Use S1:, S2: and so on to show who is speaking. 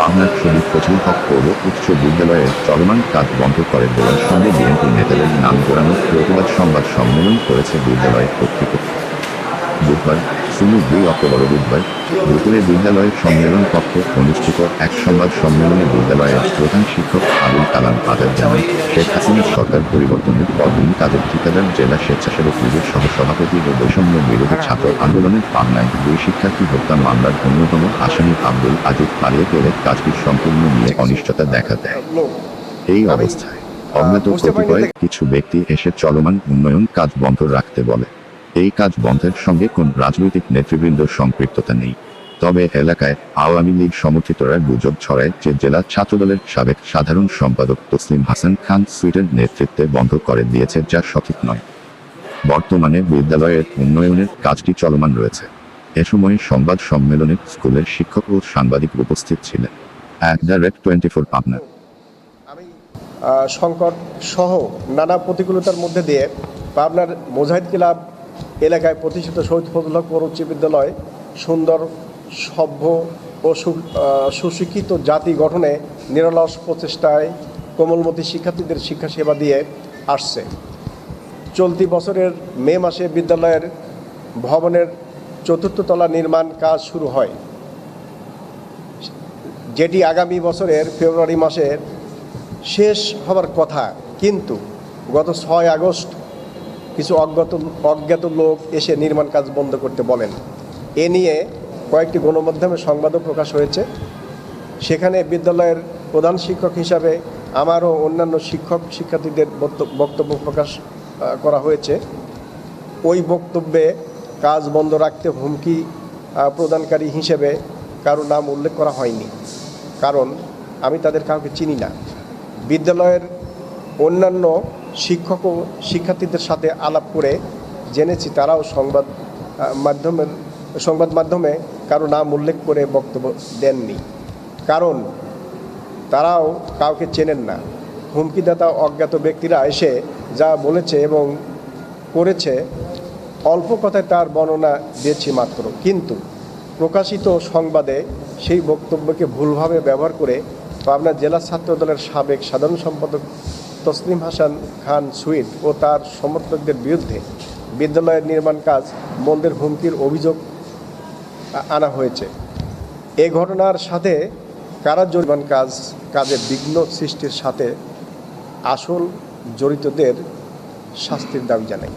S1: পাবনার শহীদ ফজলুল হক পৌর উচ্চ বিদ্যালয়ের চলমান কাজ বন্ধ করে দেওয়ার সঙ্গে বিএনপি নেতাদের নাম জড়ানোর প্রতিবাদ সংবাদ সম্মেলন করেছে বিদ্যালয় কর্তৃপক্ষ। বুধবার 2 অক্টোবর বুধবার দুপুরে বিদ্যালয়ের সম্মেলন কক্ষে অনুষ্ঠিত এক সংবাদ সম্মেলনে বিদ্যালয়ের প্রধান শিক্ষক আবুল কালাম আজাদ জানান, শেখ হাসিনার সরকার পরিবর্তনের পর তিনি কাজের ঠিকাদার জেলা স্বেচ্ছাসেবক লীগের সহসভাপতি ও বৈষম্য বিরোধী ছাত্র আন্দোলনের পাবনায় 2 শিক্ষার্থী হত্যা মামলার অন্যতম আসামি আব্দুল আজিজ পালিয়ে গেলে কাজটি সম্পূর্ণ নিয়ে অনিশ্চয়তা দেখা দেয়। এই অবস্থায় অজ্ঞাত কতিপয় কিছু ব্যক্তি এসে চলমান উন্নয়ন কাজ বন্ধ রাখতে বলে। এই কাজ বন্ধের সঙ্গে কোন রাজনৈতিক নেতৃবৃন্দ সম্পৃক্ততা নেই, তবে এলাকায় আওয়ামী লীগ সমর্থিতরা গুজব ছড়ায় যে জেলা ছাত্রদলের সাবেক সাধারণ সম্পাদক তসলিম হাসান খান সুইটের নেতৃত্বে বন্ধ করে দিয়েছে, যা সঠিক নয়। বর্তমানে বিদ্যালয়ের উন্নয়নের কাজটি চলমান রয়েছে। এ সময় সংবাদ সম্মেলনে স্কুলের শিক্ষক ও সাংবাদিক উপস্থিত ছিলেন। @Direct24 পাবনা।
S2: সংকট সহ নানা প্রতিকূলতার মধ্যে দিয়ে পাবনার মুজাহিদ ক্লাব এলাকায় প্রতিষ্ঠিত শহীদ ফজলুল হক পৌর উচ্চ বিদ্যালয় সুন্দর, সভ্য ও সুশিক্ষিত জাতি গঠনে নিরলস প্রচেষ্টায় কোমলমতি শিক্ষার্থীদের শিক্ষা সেবা দিয়ে আসছে। চলতি বছরের মে মাসে বিদ্যালয়ের ভবনের 4র্থ তলা নির্মাণ কাজ শুরু হয়, যেটি আগামী বছরের ফেব্রুয়ারি মাসের শেষ হবার কথা। কিন্তু গত 6 আগস্ট কিছু অজ্ঞাত লোক এসে নির্মাণ কাজ বন্ধ করতে বলেন। এ নিয়ে কয়েকটি গণমাধ্যমে সংবাদও প্রকাশ হয়েছে। সেখানে বিদ্যালয়ের প্রধান শিক্ষক হিসাবে আমারও অন্যান্য শিক্ষার্থীদের বক্তব্য প্রকাশ করা হয়েছে। ওই বক্তব্যে কাজ বন্ধ রাখতে হুমকি প্রদানকারী হিসেবে কারো নাম উল্লেখ করা হয়নি, কারণ আমি তাদের কাউকে চিনি না। বিদ্যালয়ের অন্যান্য শিক্ষক ও শিক্ষার্থীদের সাথে আলাপ করে জেনেছি তারাও সংবাদ মাধ্যমে কারো নাম উল্লেখ করে বক্তব্য দেননি, কারণ তারাও কাউকে চেনেন না। হুমকিদাতা অজ্ঞাত ব্যক্তিরা এসে যা বলেছে এবং করেছে অল্প কথায় তার বর্ণনা দিয়েছি মাত্র, কিন্তু প্রকাশিত সংবাদে সেই বক্তব্যকে ভুলভাবে ব্যবহার করে পাবনা জেলা ছাত্রদলের সাবেক সাধারণ সম্পাদক তসলিম হাসান খান সুইট ও তার সমর্থকদের বিরুদ্ধে বিদ্যালয়ের নির্মাণ কাজ বন্ধের হুমকির অভিযোগ আনা হয়েছে। এ ঘটনার সাথে কারা নির্মাণ কাজে বিঘ্ন সৃষ্টির সাথে আসল জড়িতদের শাস্তির দাবি জানাই।